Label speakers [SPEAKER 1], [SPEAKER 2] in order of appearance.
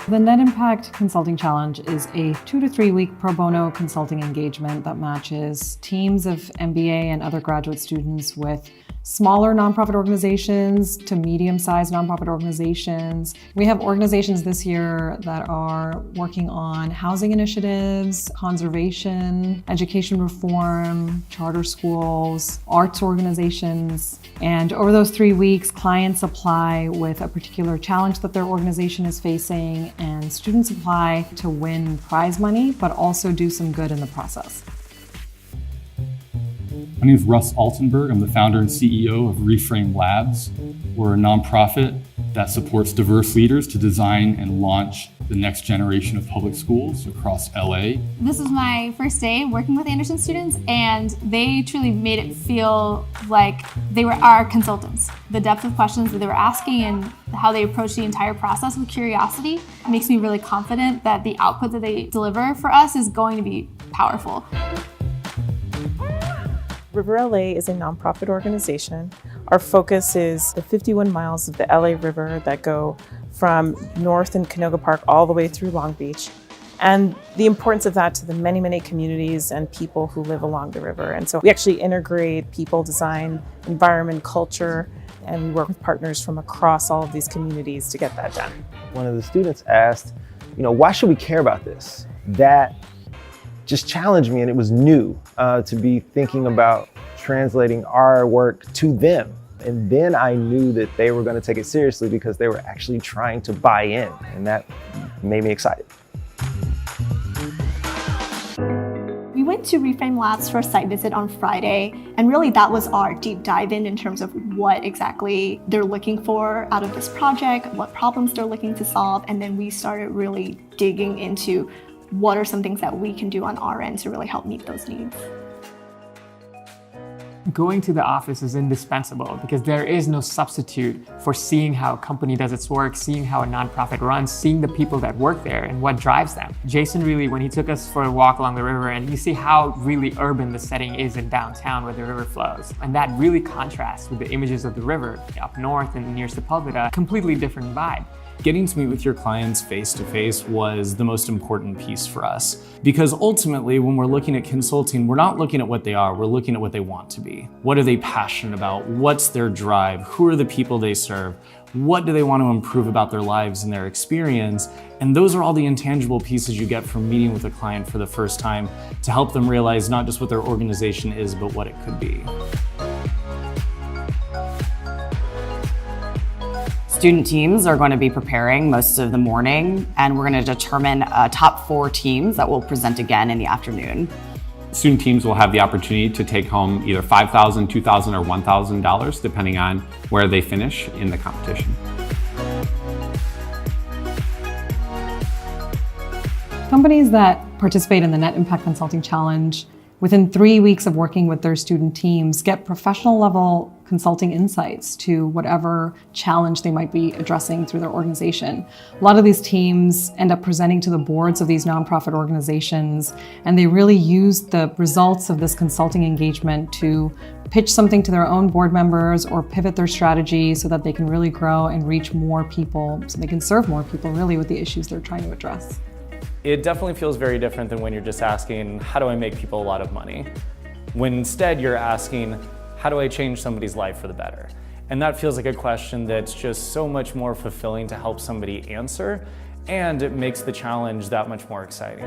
[SPEAKER 1] The Net Impact Consulting Challenge is a 2 to 3 week pro bono consulting engagement that matches teams of MBA and other graduate students with smaller nonprofit organizations to medium-sized nonprofit organizations. We have organizations this year that are working on housing initiatives, conservation, education reform, charter schools, arts organizations. And over those 3 weeks, clients apply with a particular challenge that their organization is facing, and students apply to win prize money, but also do some good in the process.
[SPEAKER 2] My name is Russ Altenberg. I'm the founder and CEO of Reframe Labs. We're a nonprofit that supports diverse leaders to design and launch the next generation of public schools across LA.
[SPEAKER 3] This is my first day working with Anderson students, and they truly made it feel like they were our consultants. The depth of questions that they were asking and how they approached the entire process with curiosity makes me really confident that the output that they deliver for us is going to be powerful.
[SPEAKER 4] River LA is a nonprofit organization. Our focus is the 51 miles of the LA River that go from north in Canoga Park all the way through Long Beach, and the importance of that to the many, many communities and people who live along the river. And so we actually integrate people, design, environment, culture, and we work with partners from across all of these communities to get that done.
[SPEAKER 5] One of the students asked, why should we care about this? That just challenged me, and it was new to be thinking about translating our work to them. And then I knew that they were going to take it seriously because they were actually trying to buy in, and that made me excited.
[SPEAKER 6] We went to Reframe Labs for a site visit on Friday, and really that was our deep dive in terms of what exactly they're looking for out of this project, what problems they're looking to solve, and then we started really digging into what are some things that we can do on our end to really help meet those needs.
[SPEAKER 7] Going to the office is indispensable because there is no substitute for seeing how a company does its work, seeing how a nonprofit runs, seeing the people that work there and what drives them. Jason really, when he took us for a walk along the river, and you see how really urban the setting is in downtown where the river flows. And that really contrasts with the images of the river up north and near Sepulveda, completely different vibe.
[SPEAKER 8] Getting to meet with your clients face-to-face was the most important piece for us. Because ultimately, when we're looking at consulting, we're not looking at what they are, we're looking at what they want to be. What are they passionate about? What's their drive? Who are the people they serve? What do they want to improve about their lives and their experience? And those are all the intangible pieces you get from meeting with a client for the first time to help them realize not just what their organization is, but what it could be.
[SPEAKER 9] Student teams are going to be preparing most of the morning, and we're going to determine top 4 teams that will present again in the afternoon.
[SPEAKER 10] Student teams will have the opportunity to take home either $5,000, $2,000, or $1,000, depending on where they finish in the competition.
[SPEAKER 1] Companies that participate in the Net Impact Consulting Challenge within 3 weeks of working with their student teams get professional level consulting insights to whatever challenge they might be addressing through their organization. A lot of these teams end up presenting to the boards of these nonprofit organizations, and they really use the results of this consulting engagement to pitch something to their own board members or pivot their strategy so that they can really grow and reach more people, so they can serve more people really with the issues they're trying to address.
[SPEAKER 11] It definitely feels very different than when you're just asking, how do I make people a lot of money? When instead you're asking, how do I change somebody's life for the better? And that feels like a question that's just so much more fulfilling to help somebody answer, and it makes the challenge that much more exciting.